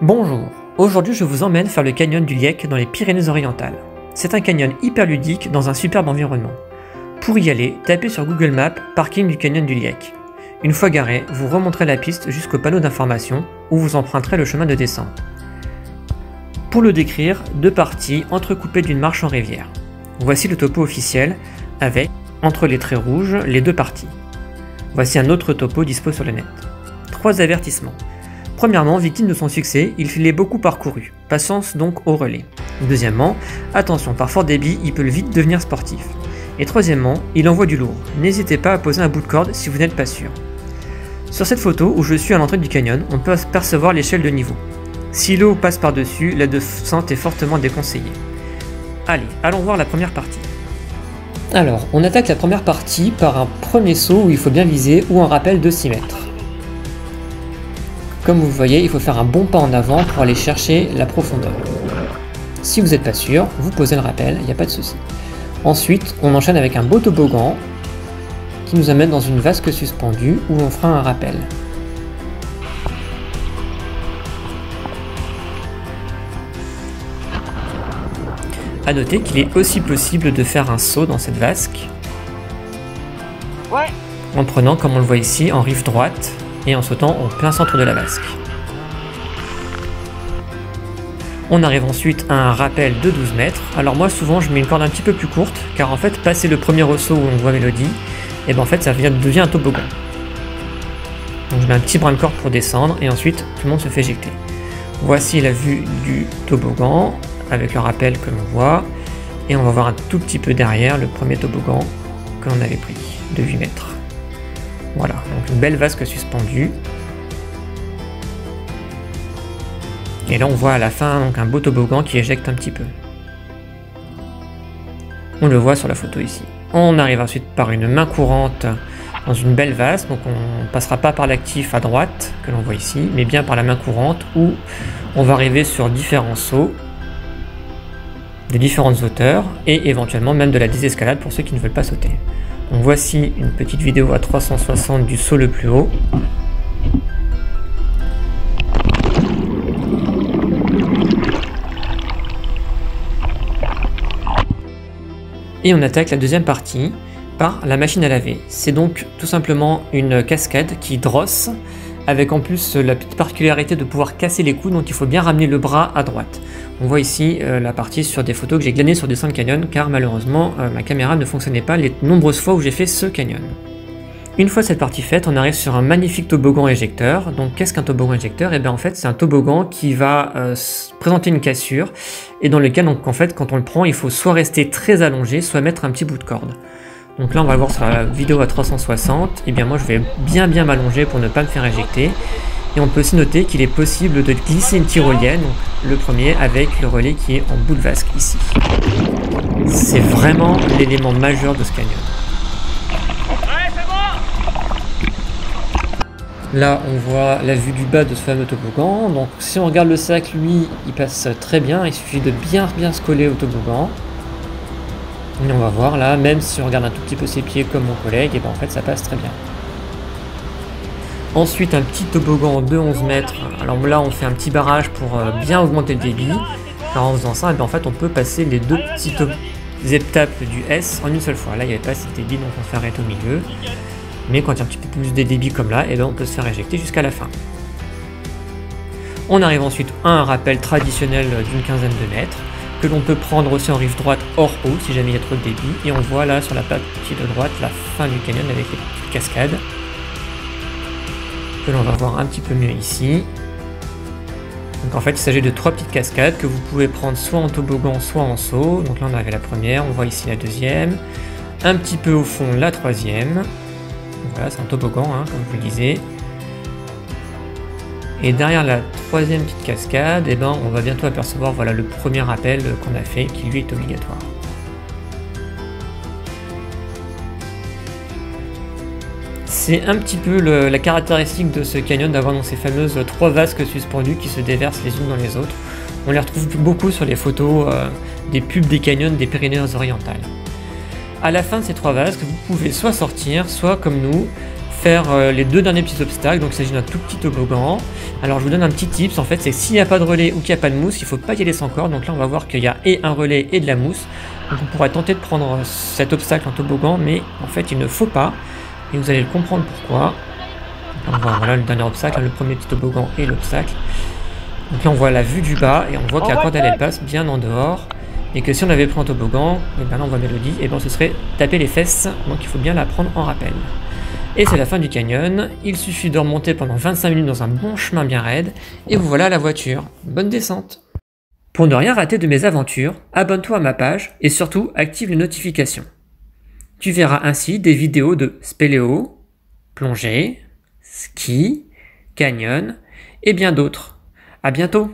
Bonjour, aujourd'hui je vous emmène faire le canyon du Liec dans les Pyrénées-Orientales. C'est un canyon hyper ludique dans un superbe environnement. Pour y aller, tapez sur Google Maps « Parking du canyon du Liec ». Une fois garé, vous remonterez la piste jusqu'au panneau d'information où vous emprunterez le chemin de descente. Pour le décrire, deux parties entrecoupées d'une marche en rivière. Voici le topo officiel avec, entre les traits rouges, les deux parties. Voici un autre topo dispo sur le net. 3 avertissements. Premièrement, victime de son succès, il l'est beaucoup parcouru. Patience donc au relais. Deuxièmement, attention, par fort débit, il peut vite devenir sportif. Et troisièmement, il envoie du lourd. N'hésitez pas à poser un bout de corde si vous n'êtes pas sûr. Sur cette photo où je suis à l'entrée du canyon, on peut percevoir l'échelle de niveau. Si l'eau passe par-dessus, la descente est fortement déconseillée. Allez, allons voir la première partie. Alors, on attaque la première partie par un premier saut où il faut bien viser ou un rappel de 6 mètres. Comme vous voyez, il faut faire un bon pas en avant pour aller chercher la profondeur. Si vous n'êtes pas sûr, vous posez le rappel, il n'y a pas de souci. Ensuite, on enchaîne avec un beau toboggan qui nous amène dans une vasque suspendue où on fera un rappel. A noter qu'il est aussi possible de faire un saut dans cette vasque en prenant, comme on le voit ici, en rive droite et en sautant en plein centre de la vasque. On arrive ensuite à un rappel de 12 mètres. Alors moi souvent je mets une corde un petit peu plus courte car en fait passer le premier ressaut où on voit Mélodie, et ben en fait ça devient un toboggan. Donc je mets un petit brin de corde pour descendre et ensuite tout le monde se fait éjecter. Voici la vue du toboggan avec le rappel que l'on voit et on va voir un tout petit peu derrière le premier toboggan que l'on avait pris de 8 mètres. Voilà, donc une belle vasque suspendue. Et là on voit à la fin donc un beau toboggan qui éjecte un petit peu. On le voit sur la photo ici. On arrive ensuite par une main courante dans une belle vasque, donc on ne passera pas par l'actif à droite que l'on voit ici, mais bien par la main courante où on va arriver sur différents sauts de différentes hauteurs et éventuellement même de la désescalade pour ceux qui ne veulent pas sauter. Donc voici une petite vidéo à 360 du saut le plus haut. Et on attaque la deuxième partie par la machine à laver. C'est donc tout simplement une cascade qui drosse avec en plus la petite particularité de pouvoir casser les coudes, donc il faut bien ramener le bras à droite. On voit ici la partie sur des photos que j'ai glanées sur des Descent Canyon car malheureusement ma caméra ne fonctionnait pas les nombreuses fois où j'ai fait ce canyon. Une fois cette partie faite, on arrive sur un magnifique toboggan éjecteur. Donc qu'est-ce qu'un toboggan éjecteur? Et bien en fait c'est un toboggan qui va présenter une cassure et dans lequel donc en fait quand on le prend il faut soit rester très allongé, soit mettre un petit bout de corde. Donc là on va le voir sur la vidéo à 360, et bien moi je vais bien m'allonger pour ne pas me faire éjecter. Et on peut aussi noter qu'il est possible de glisser une tyrolienne, donc le premier avec le relais qui est en bout de vasque ici. C'est vraiment l'élément majeur de ce canyon. Là on voit la vue du bas de ce fameux toboggan, donc si on regarde le sac, lui il passe très bien, il suffit de bien se coller au toboggan. Et on va voir là, même si on regarde un tout petit peu ses pieds comme mon collègue, et ben en fait ça passe très bien. Ensuite un petit toboggan de 11 mètres, alors là on fait un petit barrage pour bien augmenter le débit, car en faisant ça, et ben en fait on peut passer les deux petites étapes du S en une seule fois. Là il n'y avait pas assez de débit donc on se fait arrêter au milieu, mais quand il y a un petit peu plus de débit comme là, et ben on peut se faire éjecter jusqu'à la fin. On arrive ensuite à un rappel traditionnel d'une quinzaine de mètres, que l'on peut prendre aussi en rive droite hors eau si jamais il y a trop de débit, et on voit là sur la partie de droite la fin du canyon avec les petites cascades que l'on va voir un petit peu mieux ici. Donc en fait il s'agit de 3 petites cascades que vous pouvez prendre soit en toboggan soit en saut. Donc là on avait la première, on voit ici la deuxième, un petit peu au fond la troisième. Donc voilà, c'est un toboggan hein, comme je vous le disais. Et derrière la troisième petite cascade, eh ben, on va bientôt apercevoir voilà, le premier rappel qu'on a fait, qui lui est obligatoire. C'est un petit peu la caractéristique de ce canyon d'avoir dans ces fameuses 3 vasques suspendues qui se déversent les unes dans les autres. On les retrouve beaucoup sur les photos des pubs des canyons des Pyrénées-Orientales. À la fin de ces 3 vasques, vous pouvez soit sortir, soit comme nous, faire les 2 derniers petits obstacles. Donc il s'agit d'un tout petit toboggan. Alors je vous donne un petit tips, en fait, c'est que s'il n'y a pas de relais ou qu'il n'y a pas de mousse, il ne faut pas y aller sans corde. Donc là on va voir qu'il y a et un relais et de la mousse. Donc on pourrait tenter de prendre cet obstacle en toboggan, mais en fait il ne faut pas. Et vous allez le comprendre pourquoi. Donc on voit voilà le dernier obstacle, le premier petit toboggan et l'obstacle. Donc là on voit la vue du bas et on voit que la corde elle passe bien en dehors. Et que si on avait pris un toboggan, et ben là on voit Mélodie, et ben ce serait taper les fesses, donc il faut bien la prendre en rappel. Et c'est la fin du canyon, il suffit de remonter pendant 25 minutes dans un bon chemin bien raide, et vous voilà à la voiture. Bonne descente! Pour ne rien rater de mes aventures, abonne-toi à ma page et surtout active les notifications. Tu verras ainsi des vidéos de spéléo, plongée, ski, canyon et bien d'autres. À bientôt!